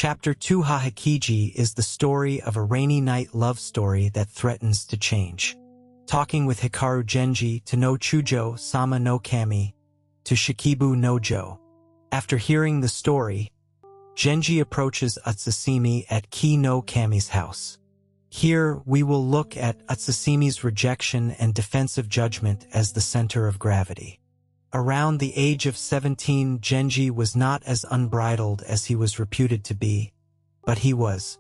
Chapter 2 Hahakigi is the story of a rainy night love story that threatens to change. Talking with Hikaru Genji to no Chujo Sama no Kami to Shikibu no Jo. After hearing the story, Genji approaches Utsusemi at Ki no Kami's house. Here, we will look at Utsusemi's rejection and defensive judgment as the center of gravity. Around the age of 17, Genji was not as unbridled as he was reputed to be, but he was.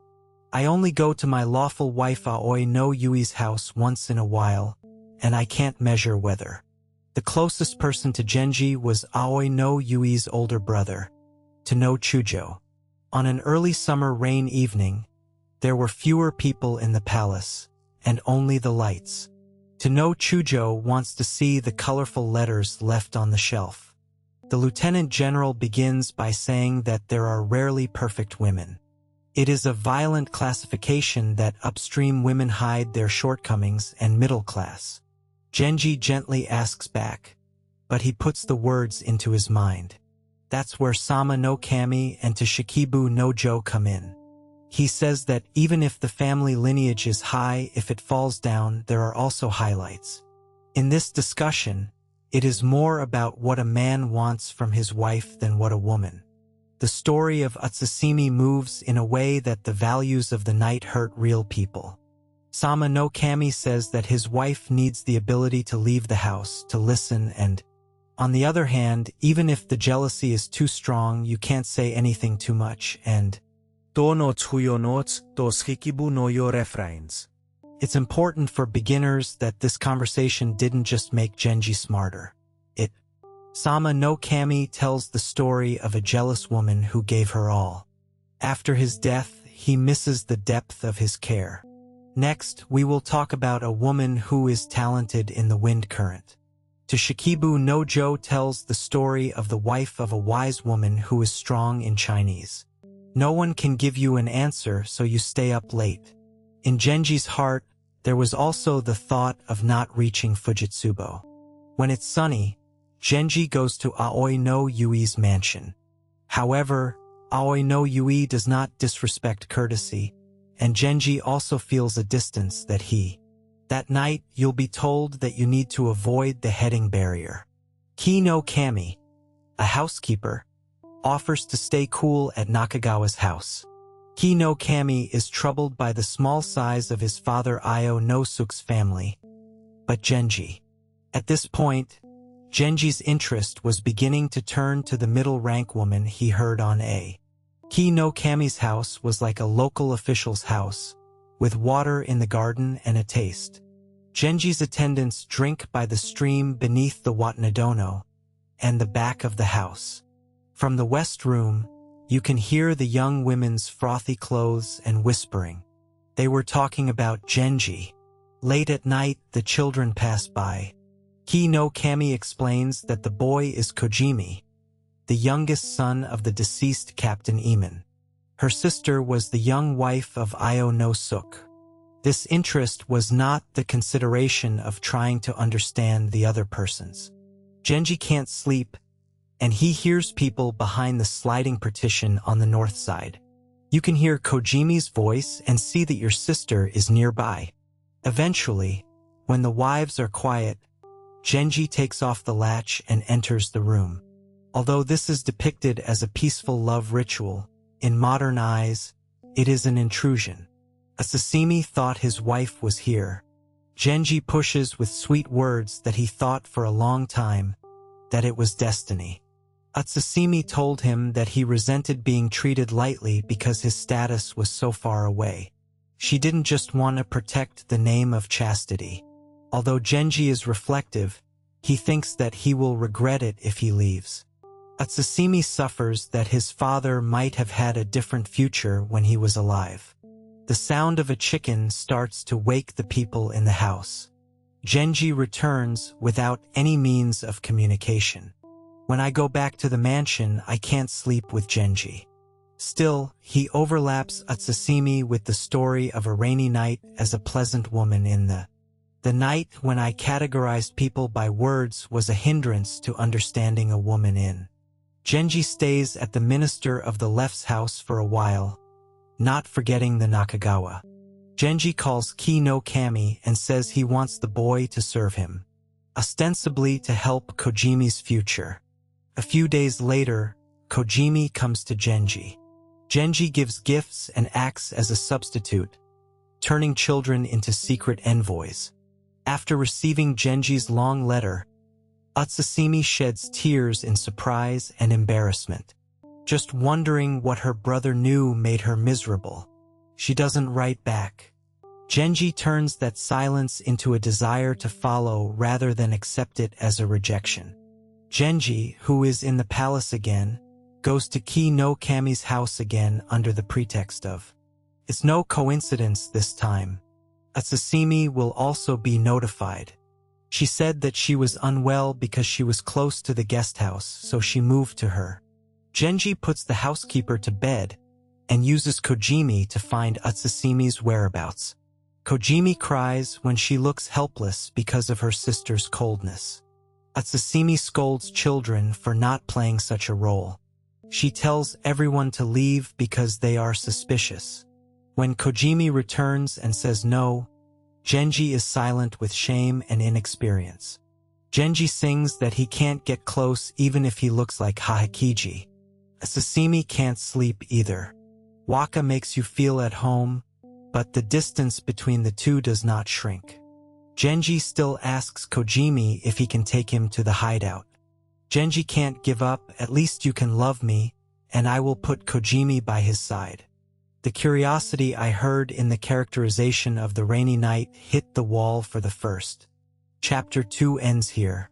I only go to my lawful wife Aoi no Yui's house once in a while, and I can't measure whether. The closest person to Genji was Aoi no Yui's older brother, to no Chujo. On an early summer rain evening, there were fewer people in the palace, and only the lights. To no Chujo wants to see the colorful letters left on the shelf. The lieutenant general begins by saying that there are rarely perfect women. It is a violent classification that upstream women hide their shortcomings and middle class. Genji gently asks back, but he puts the words into his mind. That's where Sama no Kami and to Shikibu no Jo come in. He says that even if the family lineage is high, if it falls down, there are also highlights. In this discussion, it is more about what a man wants from his wife than what a woman. The story of Utsusemi moves in a way that the values of the night hurt real people. Sama no Kami says that his wife needs the ability to leave the house, to listen, and, on the other hand, even if the jealousy is too strong, you can't say anything too much, and it's important for beginners that this conversation didn't just make Genji smarter. Sama no Kami tells the story of a jealous woman who gave her all. After his death, he misses the depth of his care. Next, we will talk about a woman who is talented in the wind current. To Shikibu no Jo tells the story of the wife of a wise woman who is strong in Chinese. No one can give you an answer, so you stay up late. In Genji's heart, there was also the thought of not reaching Fujitsubo. When it's sunny, Genji goes to Aoi no Yui's mansion. However, Aoi no Yui does not disrespect courtesy, and Genji also feels a distance that night you'll be told that you need to avoid the heading barrier. Ki no Kami, a housekeeper, offers to stay cool at Nakagawa's house. Ki no Kami is troubled by the small size of his father Io no Suk's family. But Genji. At this point, Genji's interest was beginning to turn to the middle-rank woman he heard on A. Ki no Kami's house was like a local official's house, with water in the garden and a taste. Genji's attendants drink by the stream beneath the Watanadono and the back of the house. From the west room, you can hear the young women's frothy clothes and whispering. They were talking about Genji. Late at night, the children pass by. Ki no Kami explains that the boy is Kojimi, the youngest son of the deceased Captain Iman. Her sister was the young wife of Io no Suk. This interest was not the consideration of trying to understand the other persons. Genji can't sleep, and he hears people behind the sliding partition on the north side. You can hear Kojimi's voice and see that your sister is nearby. Eventually, when the wives are quiet, Genji takes off the latch and enters the room. Although this is depicted as a peaceful love ritual, in modern eyes, it is an intrusion. Utsusemi thought his wife was here. Genji pushes with sweet words that he thought for a long time that it was destiny. Utsusemi told him that he resented being treated lightly because his status was so far away. She didn't just want to protect the name of chastity. Although Genji is reflective, he thinks that he will regret it if he leaves. Utsusemi suffers that his father might have had a different future when he was alive. The sound of a chicken starts to wake the people in the house. Genji returns without any means of communication. When I go back to the mansion, I can't sleep with Genji. Still, he overlaps Utsusemi with the story of a rainy night as a pleasant woman in the night when I categorized people by words was a hindrance to understanding a woman in Genji stays at the minister of the left's house for a while, not forgetting the Nakagawa. Genji calls Ki no Kami and says he wants the boy to serve him, ostensibly to help Kojimi's future. A few days later, Kojimi comes to Genji. Genji gives gifts and acts as a substitute, turning children into secret envoys. After receiving Genji's long letter, Utsusemi sheds tears in surprise and embarrassment. Just wondering what her brother knew made her miserable. She doesn't write back. Genji turns that silence into a desire to follow rather than accept it as a rejection. Genji, who is in the palace again, goes to Ki no Kami's house again under the pretext of, it's no coincidence this time. Utsusemi will also be notified. She said that she was unwell because she was close to the guest house, so she moved to her. Genji puts the housekeeper to bed and uses Kojimi to find Utsusemi's whereabouts. Kojimi cries when she looks helpless because of her sister's coldness. Utsusemi scolds children for not playing such a role. She tells everyone to leave because they are suspicious. When Kojimi returns and says no, Genji is silent with shame and inexperience. Genji sings that he can't get close even if he looks like Hahakigi. Utsusemi can't sleep either. Waka makes you feel at home, but the distance between the two does not shrink. Genji still asks Kojimi if he can take him to the hideout. Genji can't give up, at least you can love me, and I will put Kojimi by his side. The curiosity I heard in the characterization of the rainy night hit the wall for the first. Chapter 2 ends here.